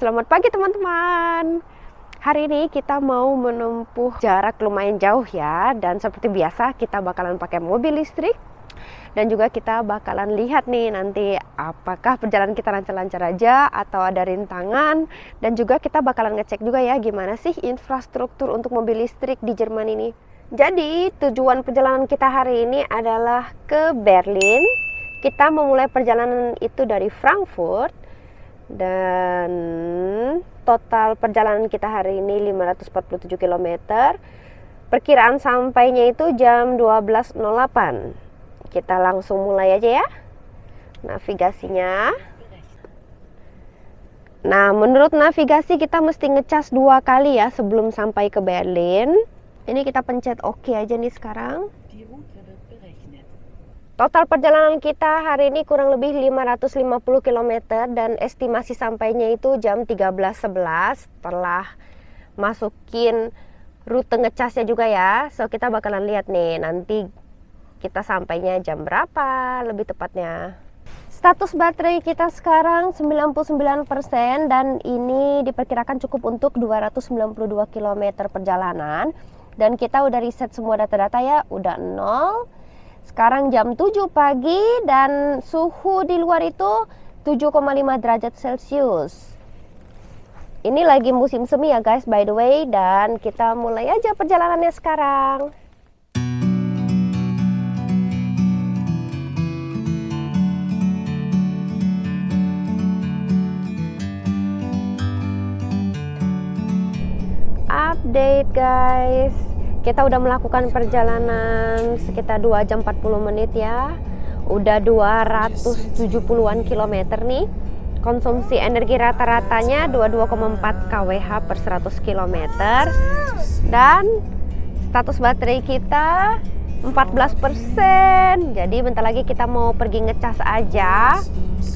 Selamat pagi teman-teman. Hari ini kita mau menempuh jarak lumayan jauh ya. Dan seperti biasa kita bakalan pakai mobil listrik. Dan juga kita bakalan lihat nih nanti apakah perjalanan kita lancar-lancar aja atau ada rintangan. Dan juga kita bakalan ngecek juga ya gimana sih infrastruktur untuk mobil listrik di Jerman ini. Jadi tujuan perjalanan kita hari ini adalah ke Berlin. Kita memulai perjalanan itu dari Frankfurt. Dan total perjalanan kita hari ini 547 km. Perkiraan sampainya itu jam 12.08. Kita langsung mulai aja ya navigasinya. Nah, menurut navigasi kita mesti ngecas 2 kali ya sebelum sampai ke Berlin. Ini kita pencet oke aja nih sekarang. Total perjalanan kita hari ini kurang lebih 550 km dan estimasi sampainya itu jam 13.11 setelah masukin rute ngecasnya juga ya. So kita bakalan lihat nih nanti kita sampainya jam berapa lebih tepatnya. Status baterai kita sekarang 99% dan ini diperkirakan cukup untuk 292 km perjalanan. Dan kita udah reset semua data-data ya, udah 0. Sekarang jam 7 pagi dan suhu di luar itu 7,5 derajat Celcius. Ini lagi musim semi ya guys by the way, dan kita mulai aja perjalanannya sekarang. Update guys. Kita udah melakukan perjalanan sekitar 2 jam 40 menit ya. Udah 270-an kilometer nih. Konsumsi energi rata-ratanya 22,4 kWh per 100 km. Dan status baterai kita 14%. Jadi bentar lagi kita mau pergi ngecas aja.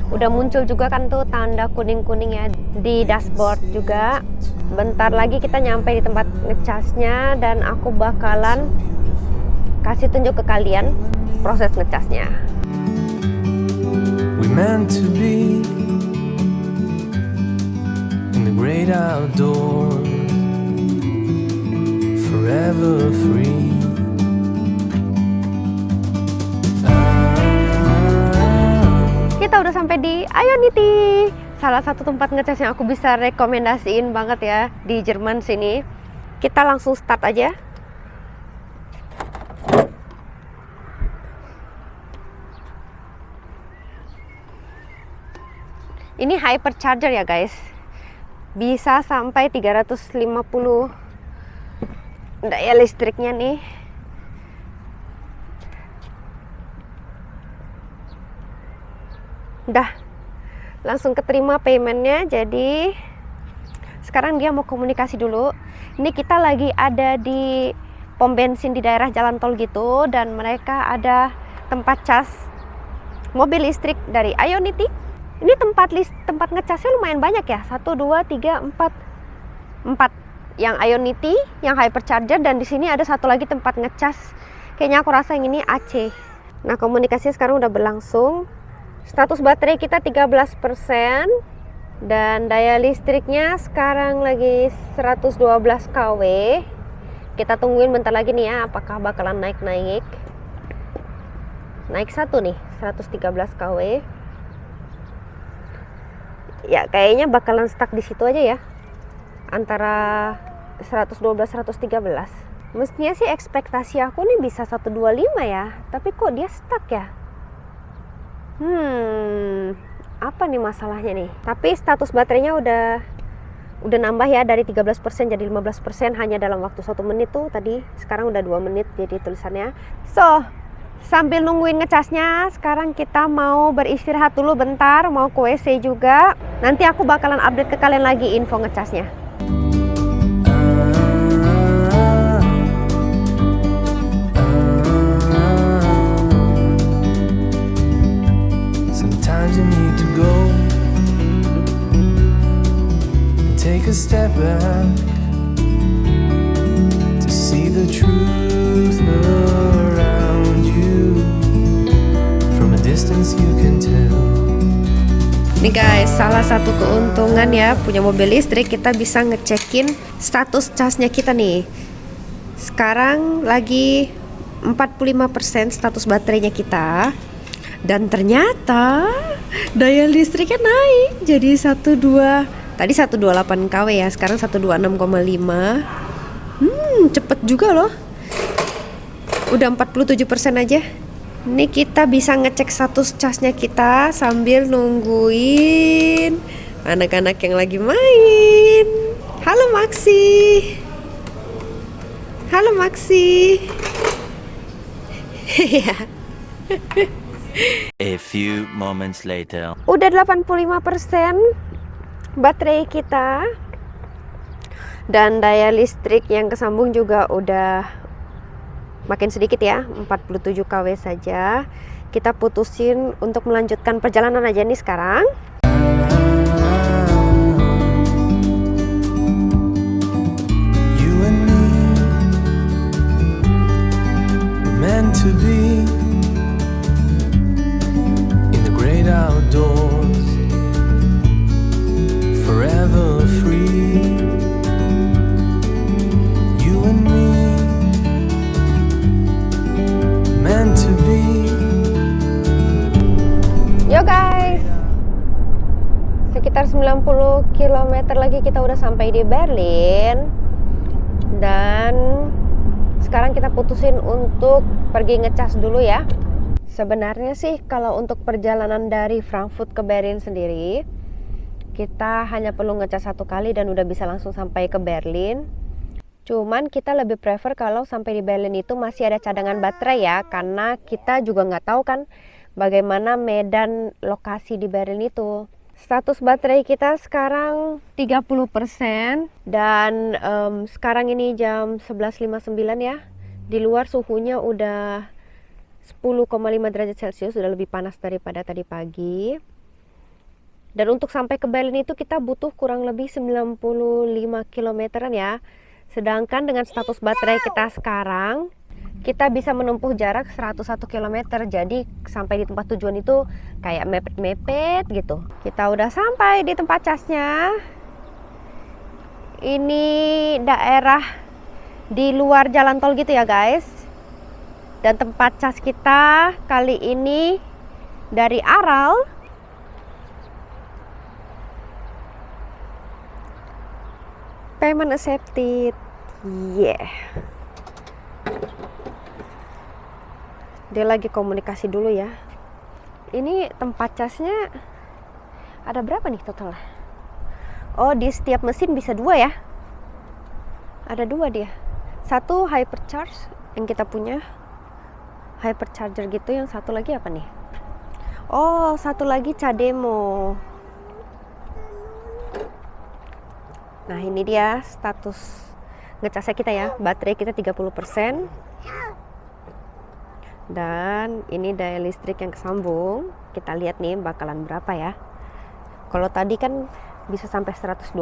Udah muncul juga kan tuh tanda kuning-kuning ya di dashboard juga. Bentar lagi kita nyampe di tempat ngecasnya dan aku bakalan kasih tunjuk ke kalian proses ngecasnya. We meant to be in the great outdoors, forever free. Kita udah sampai di Ionity. Salah satu tempat ngecas yang aku bisa rekomendasiin banget ya di Jerman sini. Kita langsung start aja. Ini hypercharger ya guys. Bisa sampai 350 daya listriknya nih. Udah langsung keterima paymentnya. Jadi sekarang dia mau komunikasi dulu. Ini kita lagi ada di pom bensin di daerah jalan tol gitu, dan mereka ada tempat cas mobil listrik dari Ionity. Ini tempat ngecasnya lumayan banyak ya, 1, 2, 3, 4 yang Ionity, yang hypercharger, dan di sini ada satu lagi tempat ngecas. Kayaknya aku rasa yang ini AC. Nah, komunikasinya sekarang udah berlangsung. Status baterai kita 13% dan daya listriknya sekarang lagi 112 kW. Kita tungguin bentar lagi nih ya apakah bakalan naik satu nih, 113 kW. Ya kayaknya bakalan stuck di situ aja ya, antara 112 113. Mestinya sih ekspektasi aku nih bisa 125 ya, tapi kok dia stuck ya. Apa nih masalahnya nih? Tapi status baterainya udah nambah ya, dari 13% jadi 15% hanya dalam waktu 1 menit tuh tadi. Sekarang udah 2 menit jadi tulisannya. So, sambil nungguin ngecasnya, sekarang kita mau beristirahat dulu bentar, mau ke WC juga. Nanti aku bakalan update ke kalian lagi info ngecasnya. You need to go and take a step back to see the truth around you. From a distance you can tell Nih guys, salah satu keuntungan ya punya mobil listrik, kita bisa ngecekin status casnya kita nih. Sekarang lagi 45% status baterainya kita. Dan ternyata daya listriknya naik jadi 12, tadi 128 kW ya, sekarang 126,5. Cepet juga loh. Udah 47% aja. Ini kita bisa ngecek status casnya kita sambil nungguin anak-anak yang lagi main. Halo Maxi. Halo Maxi. A few moments later. Udah 85% baterai kita. Dan daya listrik yang kesambung juga udah makin sedikit ya, 47 kW saja. Kita putusin untuk melanjutkan perjalanan aja nih sekarang. You and me were meant to be in the great outdoors, forever free. You and me meant to be. Yo guys, sekitar 90 km lagi kita udah sampai di Berlin. Dan sekarang kita putusin untuk pergi ngecas dulu ya. Sebenarnya sih kalau untuk perjalanan dari Frankfurt ke Berlin sendiri, kita hanya perlu ngecas 1 kali dan udah bisa langsung sampai ke Berlin. Cuman kita lebih prefer kalau sampai di Berlin itu masih ada cadangan baterai ya, karena kita juga nggak tahu kan bagaimana medan lokasi di Berlin itu. Status baterai kita sekarang 30% dan sekarang ini jam 11.59 ya. Di luar suhunya udah 10,5 derajat Celcius, sudah lebih panas daripada tadi pagi. Dan untuk sampai ke Berlin itu kita butuh kurang lebih 95 kilometeran ya. Sedangkan dengan status baterai kita sekarang, kita bisa menempuh jarak 101 km. Jadi sampai di tempat tujuan itu kayak mepet-mepet gitu. Kita udah sampai di tempat casnya. Ini daerah di luar jalan tol gitu ya guys. Dan tempat cas kita kali ini dari Aral. Payment accepted. Yeah. Dia lagi komunikasi dulu ya. Ini tempat casnya ada berapa nih total? Oh, di setiap mesin bisa 2 ya. Ada 2 dia. Satu hypercharge yang kita punya, hypercharger gitu. Yang satu lagi apa nih? Oh, satu lagi Cademo. Nah ini dia status ngecasnya kita ya. Baterai kita 30%. Dan ini daya listrik yang kesambung. Kita lihat nih bakalan berapa ya. Kalau tadi kan bisa sampai 128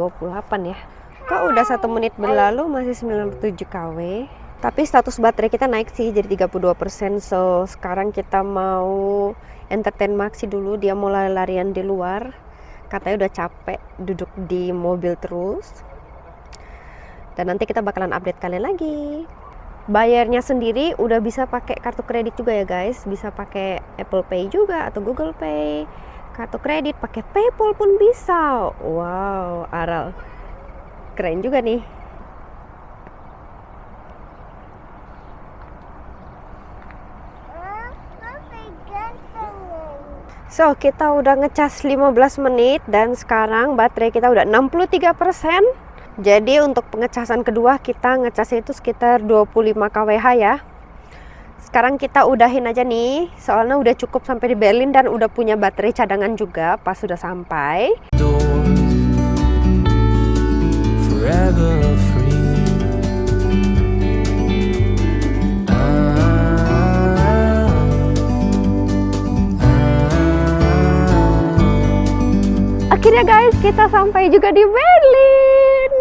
ya. Kok udah 1 menit berlalu masih 97 kW. Tapi status baterai kita naik sih jadi 32%. So sekarang kita mau entertain Maxi dulu. Dia mau lari-larian di luar. Katanya udah capek duduk di mobil terus. Dan nanti kita bakalan update kalian lagi. Bayarnya sendiri udah bisa pakai kartu kredit juga ya guys. Bisa pakai Apple Pay juga atau Google Pay. Kartu kredit pakai PayPal pun bisa. Wow, Aral keren juga nih. So, kita udah ngecas 15 menit dan sekarang baterai kita udah 63%. Jadi untuk pengecasan kedua kita ngecasnya itu sekitar 25 kWh ya. Sekarang kita udahin aja nih, soalnya udah cukup sampai di Berlin dan udah punya baterai cadangan juga pas sudah sampai. Doors, forever free. Akhirnya guys, kita sampai juga di Berlin.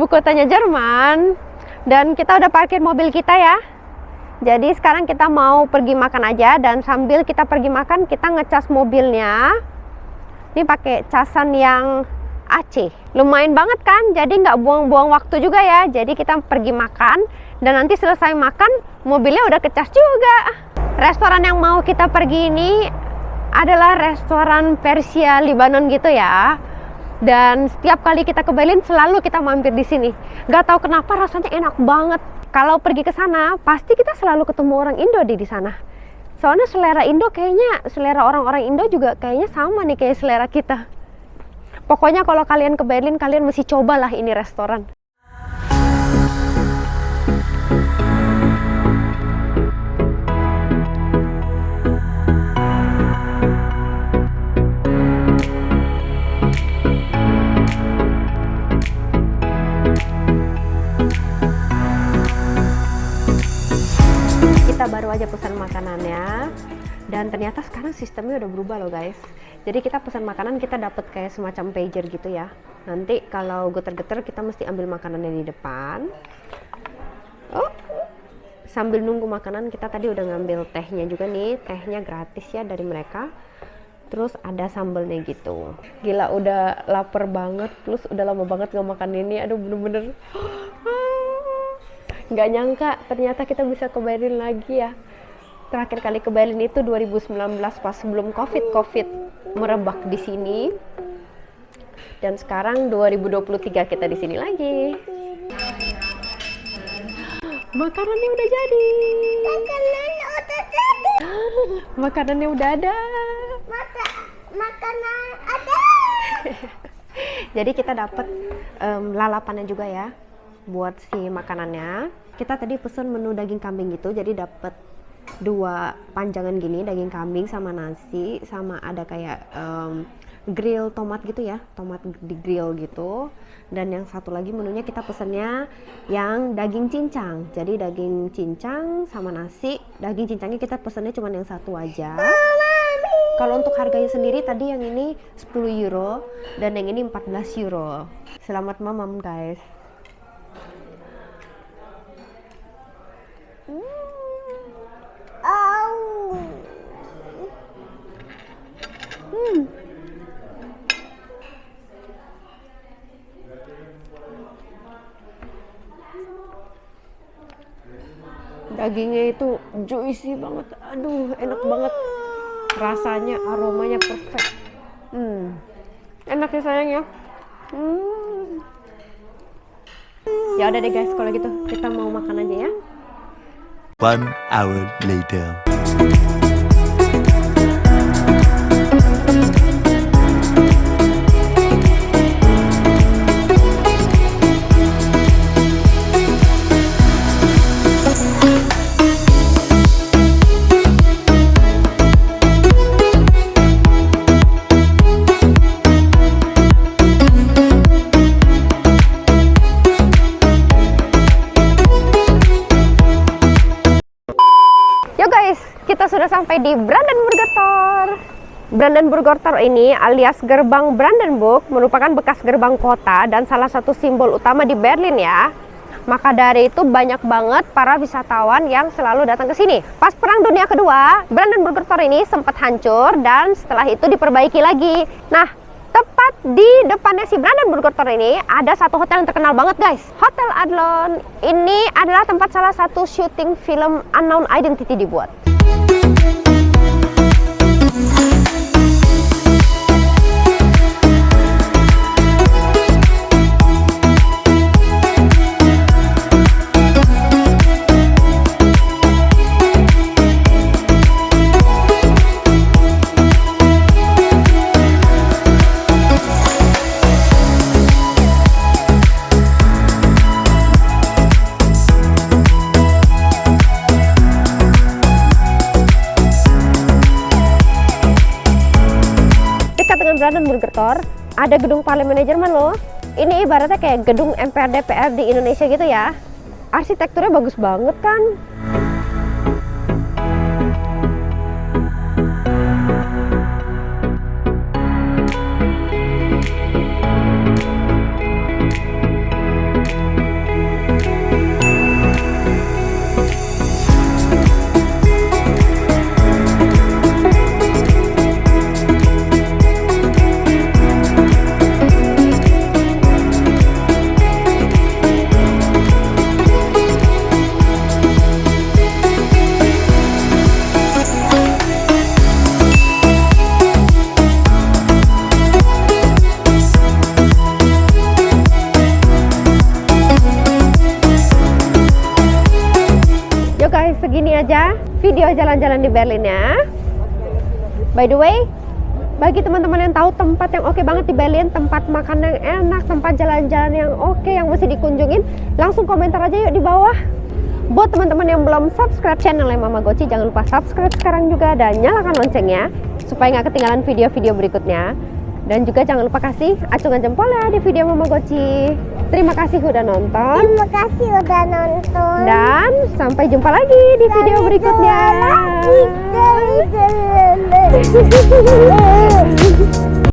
ibu kotanya Jerman. Dan kita udah parkir mobil kita ya. Jadi sekarang kita mau pergi makan aja, dan sambil kita pergi makan kita ngecas mobilnya. Ini pakai casan yang AC. Lumayan banget kan, jadi nggak buang-buang waktu juga ya. Jadi kita pergi makan, dan nanti selesai makan mobilnya udah kecas juga. Restoran yang mau kita pergi ini adalah restoran Persia Lebanon gitu ya. Dan setiap kali kita ke Berlin selalu kita mampir di sini. Gak tahu kenapa rasanya enak banget. Kalau pergi ke sana pasti kita selalu ketemu orang Indo di sana. Soalnya selera Indo kayaknya, selera orang-orang Indo juga kayaknya sama nih kayak selera kita. Pokoknya kalau kalian ke Berlin kalian mesti cobalah ini restoran. Kita baru aja pesan makanannya, dan ternyata sekarang sistemnya udah berubah loh guys. Jadi kita pesan makanan, kita dapat kayak semacam pager gitu ya. Nanti kalau geter-geter kita mesti ambil makanannya di depan. Oh, sambil nunggu makanan kita tadi udah ngambil tehnya juga nih, tehnya gratis ya dari mereka. Terus ada sambelnya gitu. Gila udah lapar banget, plus udah lama banget nggak makan ini. Aduh bener-bener nggak nyangka ternyata kita bisa ke Berlin lagi ya. Terakhir kali ke Berlin itu 2019 pas sebelum COVID merebak di sini. Dan sekarang 2023 kita di sini lagi. Makanannya udah jadi. Makanannya udah ada. Makanan ada. Jadi kita dapat lalapannya juga ya buat si makanannya. Kita tadi pesen menu daging kambing gitu, jadi dapat 2 panjangan gini daging kambing sama nasi, sama ada kayak grill tomat gitu ya, tomat di grill gitu. Dan yang satu lagi menunya kita pesennya yang daging cincang, jadi daging cincang sama nasi. Daging cincangnya kita pesennya cuma yang satu aja. Kalau untuk harganya sendiri tadi yang ini 10 euro dan yang ini 14 euro. Selamat mamam guys. Dagingnya itu juicy banget, aduh enak banget, rasanya aromanya perfect. Enak ya sayang ya. Ya udah deh guys, kalau gitu kita mau makan aja ya. 1 hour later. Kita sudah sampai di Brandenburger Tor. Brandenburger Tor ini alias gerbang Brandenburg merupakan bekas gerbang kota dan salah satu simbol utama di Berlin ya. Maka dari itu banyak banget para wisatawan yang selalu datang ke sini. Pas Perang Dunia Kedua, Brandenburger Tor ini sempat hancur dan setelah itu diperbaiki lagi. Nah, tepat di depannya si Brandenburger Tor ini ada satu hotel yang terkenal banget guys, Hotel Adlon. Ini adalah tempat salah satu syuting film Unknown Identity dibuat. Brandenburger Tor ada gedung parlemen Jerman loh. Ini ibaratnya kayak gedung MPR DPR di Indonesia gitu ya. Arsitekturnya bagus banget kan. segini aja video jalan-jalan di Berlin ya. By the way, bagi teman-teman yang tahu tempat yang oke banget di Berlin, tempat makan yang enak, tempat jalan-jalan yang oke yang mesti dikunjungin, langsung komentar aja yuk di bawah. Buat teman-teman yang belum subscribe channelnya Mama Goci, jangan lupa subscribe sekarang juga dan nyalakan loncengnya supaya nggak ketinggalan video-video berikutnya. Dan juga jangan lupa kasih acungan jempol ya di video Mama Goci. Terima kasih udah nonton. Terima kasih udah nonton. Dan sampai jumpa lagi di video berikutnya. Lagi.